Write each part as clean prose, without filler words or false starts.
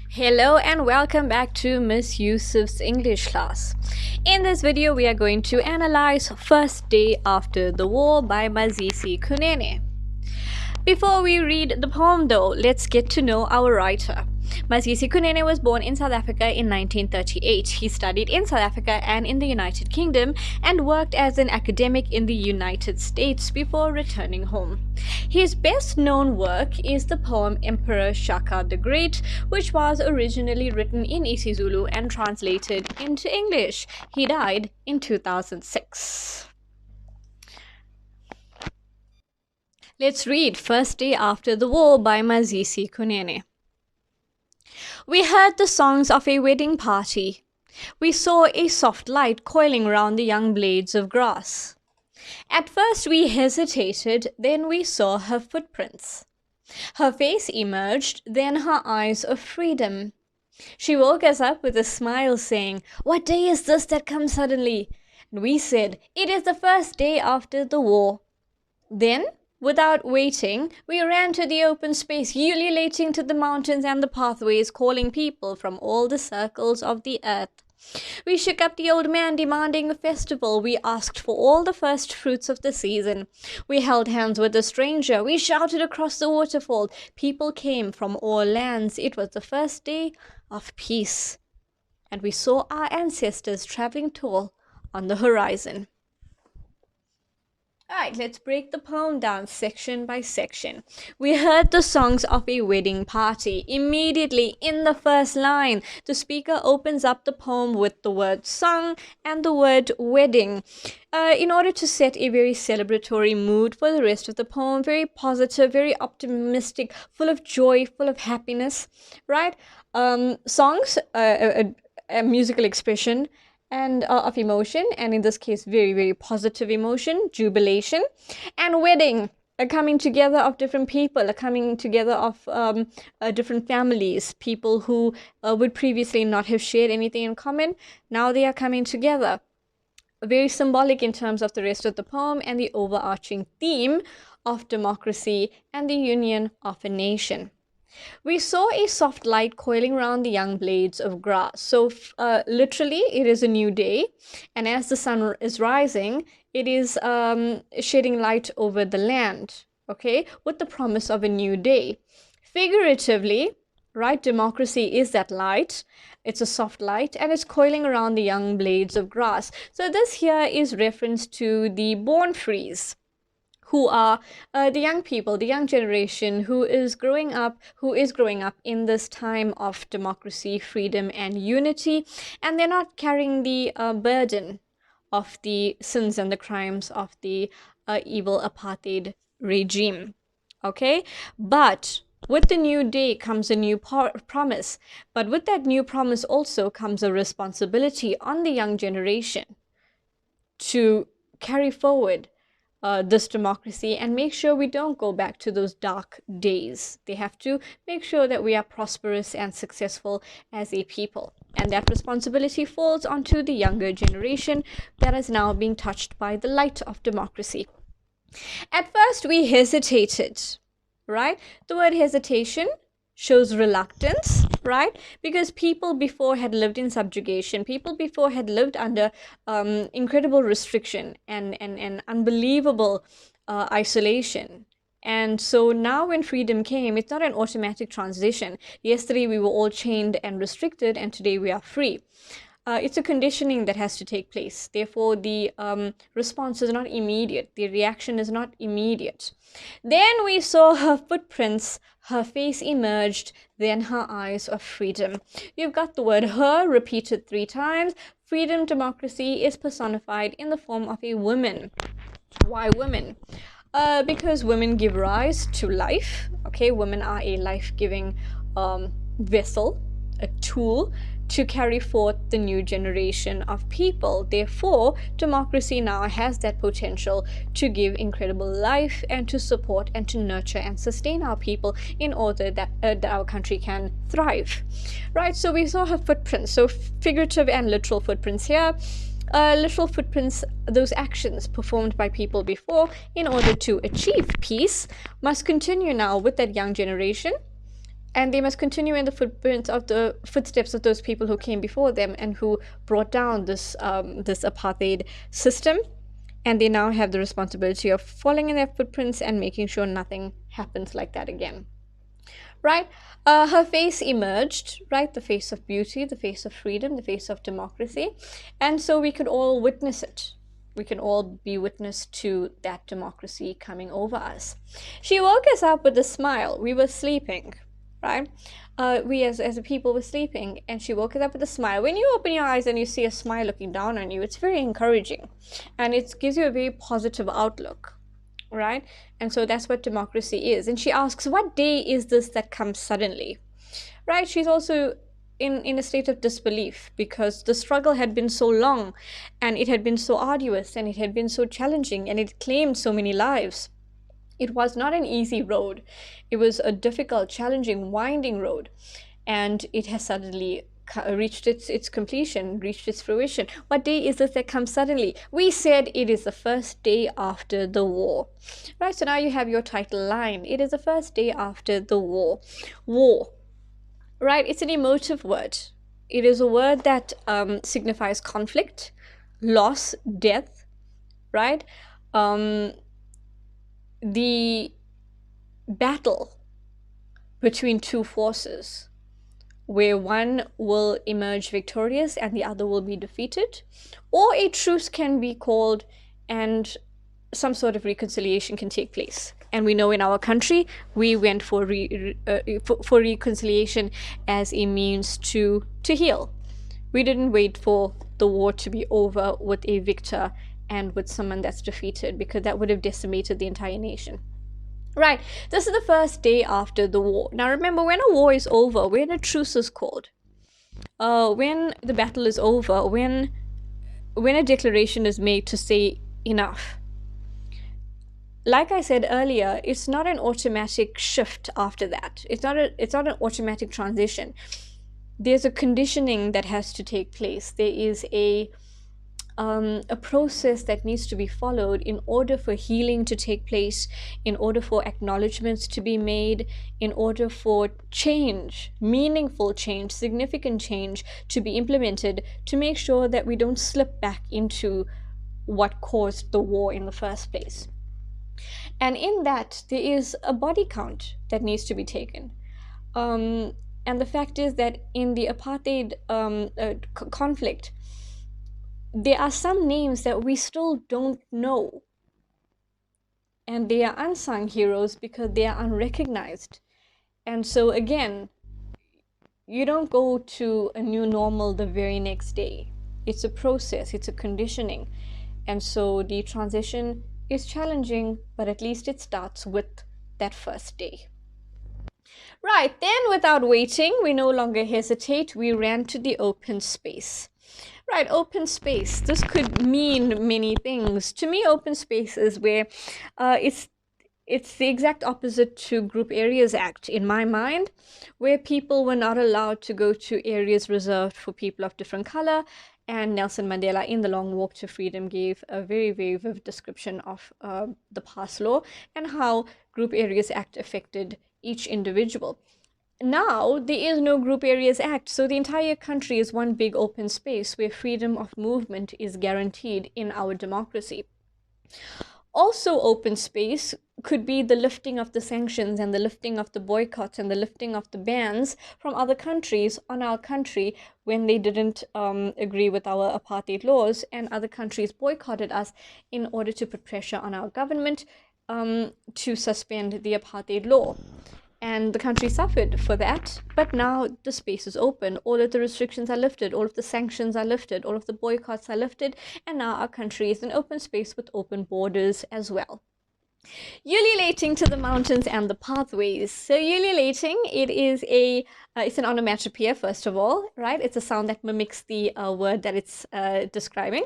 Hello and welcome back to Miss Yusuf's English class. In this video, we are going to analyze First Day After the War by Mazisi Kunene. Before we read the poem though, let's get to know our writer. Mazisi Kunene was born in South Africa in 1938. He studied in South Africa and in the United Kingdom and worked as an academic in the United States before returning home. His best known work is the poem Emperor Shaka the Great, which was originally written in isiZulu and translated into English. He died in 2006. Let's read First Day After the War by Mazisi Kunene. We heard the songs of a wedding party. We saw a soft light coiling round the young blades of grass. At first we hesitated, then we saw her footprints. Her face emerged, then her eyes of freedom. She woke us up with a smile, saying, "What day is this that comes suddenly?" And we said, "It is the first day after the war." Then, without waiting, we ran to the open space, ululating to the mountains and the pathways, calling people from all the circles of the earth. We shook up the old man, demanding a festival. We asked for all the first fruits of the season. We held hands with a stranger. We shouted across the waterfall. People came from all lands. It was the first day of peace. And we saw our ancestors traveling tall on the horizon. Alright, let's break the poem down section by section. We heard the songs of a wedding party. Immediately in the first line, the speaker opens up the poem with the word song and the word wedding in order to set a very celebratory mood for the rest of the poem. Very positive, very optimistic, full of joy, full of happiness, right? Songs, a musical expression and of emotion, and in this case very, very positive emotion, jubilation. And wedding, a coming together of different people, a coming together of different families, people who would previously not have shared anything in common. Now they are coming together. Very symbolic in terms of the rest of the poem and the overarching theme of democracy and the union of a nation. We saw a soft light coiling round the young blades of grass. So literally, it is a new day. And as the sun is rising, it is shedding light over the land, okay, with the promise of a new day. Figuratively, right, democracy is that light. It's a soft light, and it's coiling around the young blades of grass. So this here is reference to the born frees, who are the young people, the young generation who is growing up in this time of democracy, freedom, and unity, and they're not carrying the burden of the sins and the crimes of the evil apartheid regime. Okay, but with the new day comes a new promise, but with that new promise also comes a responsibility on the young generation to carry forward this democracy and make sure we don't go back to those dark days. They have to make sure that we are prosperous and successful as a people. And that responsibility falls onto the younger generation that is now being touched by the light of democracy. At first, we hesitated, right? The word hesitation shows reluctance, right? Because people before had lived in subjugation. People before had lived under incredible restriction and unbelievable isolation. And so now when freedom came, it's not an automatic transition. Yesterday we were all chained and restricted, and today we are free. It's a conditioning that has to take place. Therefore, the response is not immediate. The reaction is not immediate. Then we saw her footprints, her face emerged, then her eyes of freedom. You've got the word her repeated 3 times. Freedom, democracy is personified in the form of a woman. Why women? Because women give rise to life. Okay, women are a life-giving vessel, a tool to carry forth the new generation of people. Therefore, democracy now has that potential to give incredible life and to support and to nurture and sustain our people in order that our country can thrive. Right, so we saw her footprints, so figurative and literal footprints here. Literal footprints, those actions performed by people before in order to achieve peace, must continue now with that young generation and they must continue in the footsteps of those people who came before them and who brought down this apartheid system. And they now have the responsibility of following in their footprints and making sure nothing happens like that again. Right? Her face emerged, right? The face of beauty, the face of freedom, the face of democracy. And so we could all witness it. We can all be witness to that democracy coming over us. She woke us up with a smile. We were sleeping, right? We as a people were sleeping, and she woke us up with a smile. When you open your eyes and you see a smile looking down on you, it's very encouraging, and it gives you a very positive outlook, right? And so that's what democracy is. And she asks, what day is this that comes suddenly, right? She's also in a state of disbelief, because the struggle had been so long, and it had been so arduous, and it had been so challenging, and it claimed so many lives. It was not an easy road. It was a difficult, challenging, winding road, and it has suddenly reached its completion, reached its fruition. What day is this that comes suddenly? We said it is the first day after the war. Right, so now you have your title line. It is the first day after the war. War, right? It's an emotive word. It is a word that signifies conflict, loss, death, right? The battle between two forces, where one will emerge victorious and the other will be defeated, or a truce can be called and some sort of reconciliation can take place. And we know in our country, we went for reconciliation as a means to heal. We didn't wait for the war to be over with a victor and with someone that's defeated, because that would have decimated the entire nation. Right, this is the first day after the war. Now remember, when a war is over, when a truce is called, when the battle is over, when a declaration is made to say enough, like I said earlier, it's not an automatic shift after that. It's not an automatic transition. There's a conditioning that has to take place. There is a process that needs to be followed in order for healing to take place, in order for acknowledgements to be made, in order for change, meaningful change, significant change to be implemented, to make sure that we don't slip back into what caused the war in the first place. And in that, there is a body count that needs to be taken. And the fact is that in the apartheid conflict, there are some names that we still don't know. And they are unsung heroes because they are unrecognized. And so again, you don't go to a new normal the very next day. It's a process, it's a conditioning. And so the transition is challenging, but at least it starts with that first day. Right, then without waiting, we no longer hesitate. We ran to the open space. Right, open space. This could mean many things. To me, open space is where it's the exact opposite to Group Areas Act in my mind, where people were not allowed to go to areas reserved for people of different color. And Nelson Mandela, in The Long Walk to Freedom, gave a very, very vivid description of the pass law and how Group Areas Act affected each individual. Now, there is no Group Areas Act, so the entire country is one big open space where freedom of movement is guaranteed in our democracy. Also, open space could be the lifting of the sanctions and the lifting of the boycotts and the lifting of the bans from other countries on our country when they didn't agree with our apartheid laws, and other countries boycotted us in order to put pressure on our government to suspend the apartheid law. And the country suffered for that, but now the space is open. All of the restrictions are lifted, all of the sanctions are lifted, all of the boycotts are lifted, and now our country is an open space with open borders as well. Ululating to the mountains and the pathways. So ululating, it's an onomatopoeia, first of all, right? It's a sound that mimics the word that it's describing.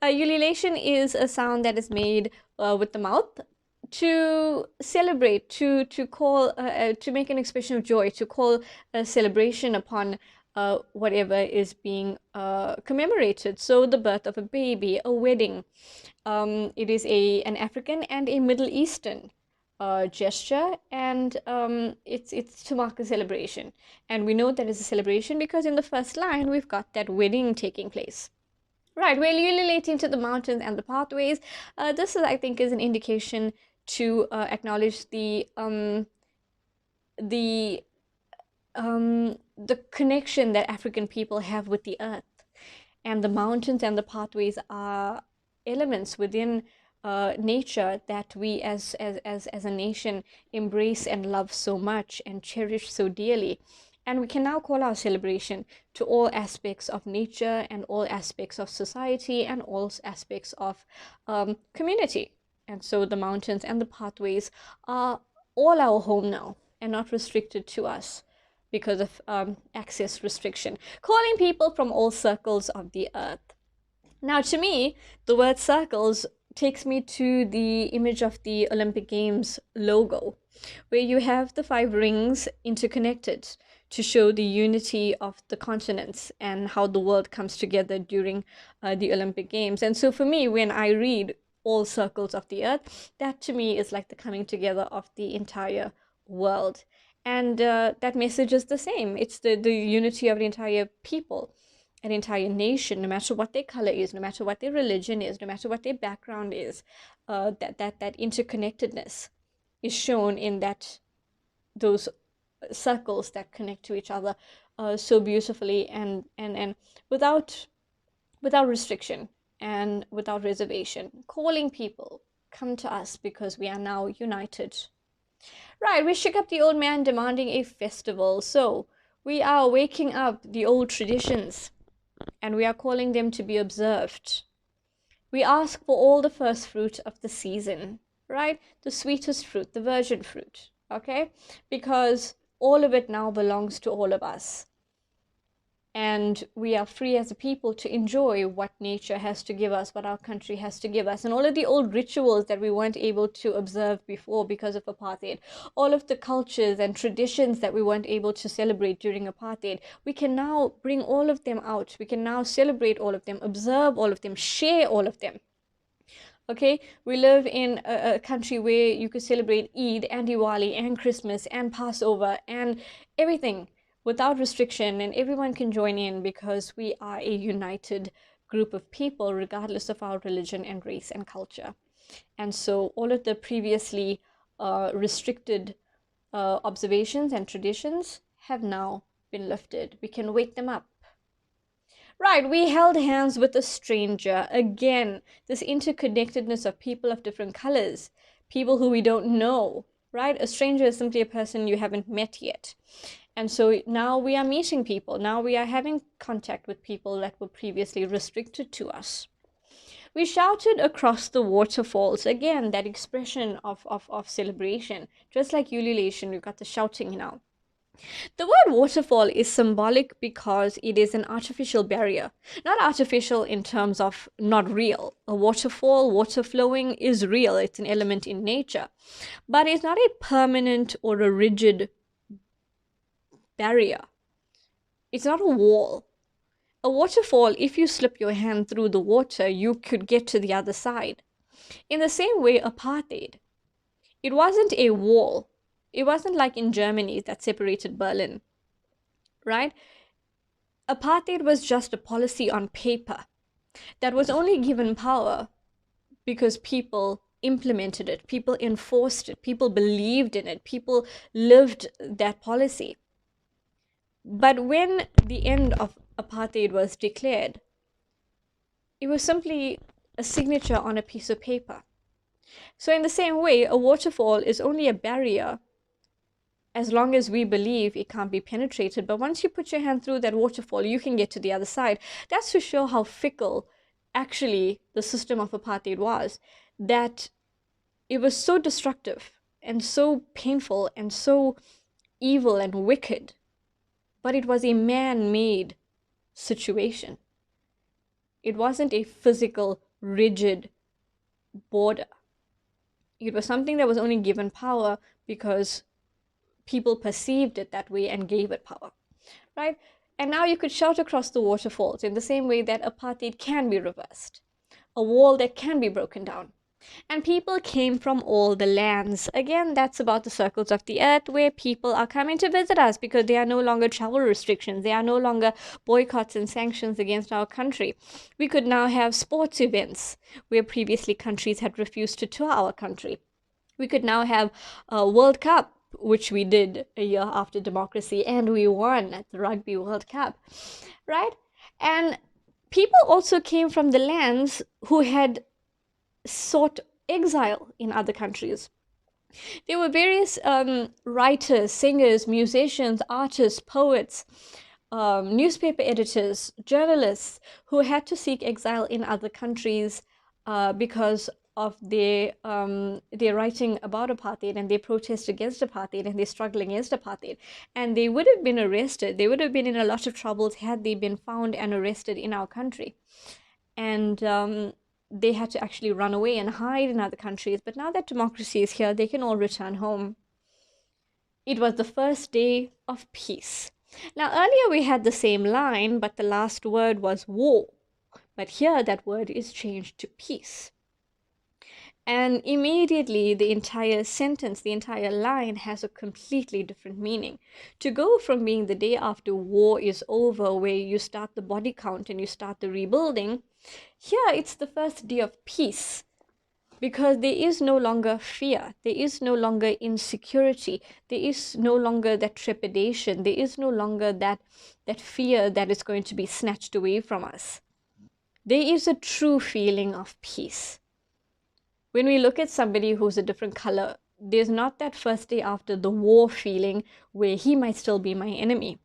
Ululation is a sound that is made with the mouth, to celebrate, to call, to make an expression of joy, to call a celebration upon whatever is being commemorated. So the birth of a baby, a wedding. It is an African and a Middle Eastern gesture, and it's to mark a celebration. And we know that it's a celebration because in the first line we've got that wedding taking place. Right, we're relating to the mountains and the pathways. This is, I think, is an indication to acknowledge the the connection that African people have with the earth. And the mountains and the pathways are elements within nature that we as a nation embrace and love so much and cherish so dearly. And we can now call our celebration to all aspects of nature and all aspects of society and all aspects of community. And so the mountains and the pathways are all our home now and not restricted to us because of access restriction, calling people from all circles of the earth. Now, to me, the word circles takes me to the image of the Olympic Games logo, where you have the 5 rings interconnected to show the unity of the continents and how the world comes together during the Olympic Games. And so for me, when I read all circles of the earth, that to me is like the coming together of the entire world. And that message is the same. It's the unity of the entire people, an entire nation, no matter what their color is, no matter what their religion is, no matter what their background is. That interconnectedness is shown in those circles that connect to each other so beautifully and without restriction and without reservation, calling people, come to us because we are now united. Right, we shook up the old man demanding a festival. So we are waking up the old traditions and we are calling them to be observed. We ask for all the first fruit of the season, right? The sweetest fruit, the virgin fruit, okay? Because all of it now belongs to all of us. And we are free as a people to enjoy what nature has to give us, what our country has to give us. And all of the old rituals that we weren't able to observe before because of apartheid, all of the cultures and traditions that we weren't able to celebrate during apartheid, we can now bring all of them out. We can now celebrate all of them, observe all of them, share all of them. Okay, we live in a country where you could celebrate Eid and Diwali and Christmas and Passover and everything without restriction, and everyone can join in because we are a united group of people regardless of our religion and race and culture. And so all of the previously restricted observations and traditions have now been lifted. We can wake them up. Right, we held hands with a stranger. Again, this interconnectedness of people of different colors, people who we don't know, right? A stranger is simply a person you haven't met yet. And so now we are meeting people. Now we are having contact with people that were previously restricted to us. We shouted across the waterfalls. Again, that expression of celebration. Just like ululation, we've got the shouting now. The word waterfall is symbolic because it is an artificial barrier. Not artificial in terms of not real. A waterfall, water flowing is real. It's an element in nature. But it's not a permanent or a rigid barrier. It's not a wall. A waterfall, if you slip your hand through the water, you could get to the other side. In the same way, apartheid, it wasn't a wall. It wasn't like in Germany that separated Berlin, right? Apartheid was just a policy on paper that was only given power because people implemented it, people enforced it, people believed in it, people lived that policy. But when the end of apartheid was declared, it was simply a signature on a piece of paper. So in the same way, a waterfall is only a barrier as long as we believe it can't be penetrated. But once you put your hand through that waterfall, you can get to the other side. That's to show how fickle actually the system of apartheid was, that it was so destructive and so painful and so evil and wicked. But it was a man-made situation. It wasn't a physical, rigid border. It was something that was only given power because people perceived it that way and gave it power, right? And now you could shout across the waterfalls in the same way that apartheid can be reversed, a wall that can be broken down. And people came from all the lands. Again, that's about the circles of the earth where people are coming to visit us because there are no longer travel restrictions. There are no longer boycotts and sanctions against our country. We could now have sports events where previously countries had refused to tour our country. We could now have a World Cup, which we did a year after democracy, and we won at the Rugby World Cup, right? And people also came from the lands who had sought exile in other countries. There were various writers, singers, musicians, artists, poets, newspaper editors, journalists who had to seek exile in other countries because of their writing about apartheid and their protest against apartheid and their struggle against apartheid. And they would have been arrested. They would have been in a lot of troubles had they been found and arrested in our country. And they had to actually run away and hide in other countries. But now that democracy is here, they can all return home. It was the first day of peace. Now, earlier we had the same line, but the last word was war. But here that word is changed to peace. And immediately the entire sentence, the entire line has a completely different meaning. To go from being the day after war is over, where you start the body count and you start the rebuilding, here it's the first day of peace. Because there is no longer fear, there is no longer insecurity, there is no longer that trepidation, there is no longer that fear that is going to be snatched away from us. There is a true feeling of peace. When we look at somebody who's a different color, there's not that first day after the war feeling where he might still be my enemy.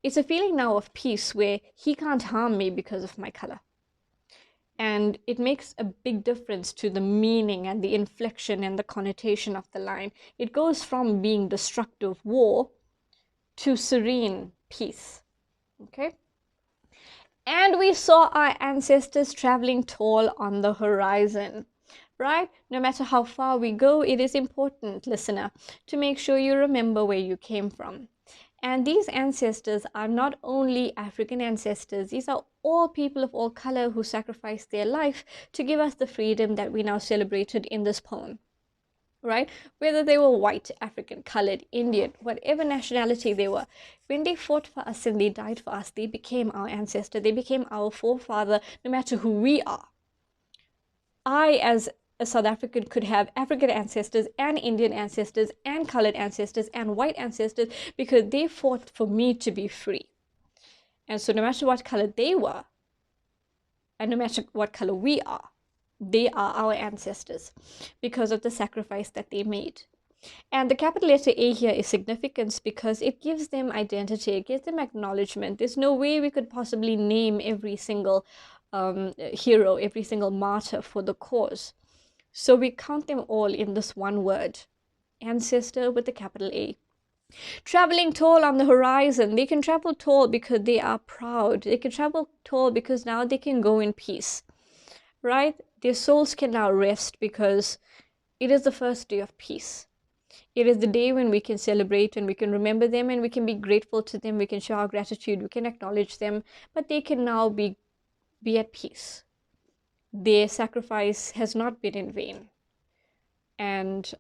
It's a feeling now of peace where he can't harm me because of my color. And it makes a big difference to the meaning and the inflection and the connotation of the line. It goes from being destructive war to serene peace. Okay? And we saw our ancestors traveling tall on the horizon. Right? No matter how far we go, it is important, listener, to make sure you remember where you came from. And these ancestors are not only African ancestors, these are all people of all color who sacrificed their life to give us the freedom that we now celebrated in this poem. Right? Whether they were white, African, colored, Indian, whatever nationality they were, when they fought for us and they died for us, they became our ancestor, they became our forefather, no matter who we are. I, as a South African, could have African ancestors and Indian ancestors and colored ancestors and white ancestors because they fought for me to be free. And so no matter what color they were, and no matter what color we are, they are our ancestors because of the sacrifice that they made. And the capital letter A here is significant because it gives them identity, it gives them acknowledgement. There's no way we could possibly name every single hero, every single martyr for the cause. So we count them all in this one word, ancestor with the capital A. Traveling tall on the horizon, they can travel tall because they are proud. They can travel tall because now they can go in peace, right? Their souls can now rest because it is the first day of peace. It is the day when we can celebrate and we can remember them and we can be grateful to them. We can show our gratitude, we can acknowledge them, but they can now be at peace. Their sacrifice has not been in vain. And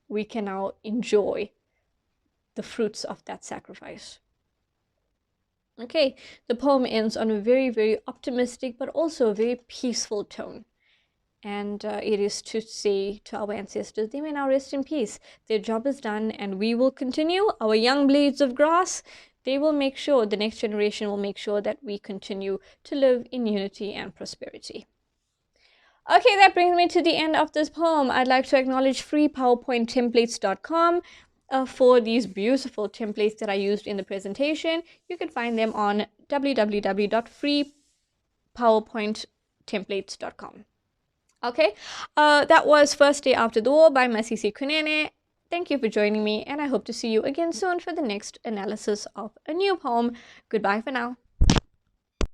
we can now enjoy the fruits of that sacrifice. Okay, the poem ends on a very, very optimistic but also a very peaceful tone. And it is to say to our ancestors, they may now rest in peace. Their job is done and we will continue. Our young blades of grass, they will make sure, the next generation will make sure that we continue to live in unity and prosperity. Okay, that brings me to the end of this poem. I'd like to acknowledge freepowerpointtemplates.com for these beautiful templates that I used in the presentation. You can find them on www.freepowerpointtemplates.com. Okay, that was First Day After the War by Mazisi Kunene. Thank you for joining me, and I hope to see you again soon for the next analysis of a new poem. Goodbye for now.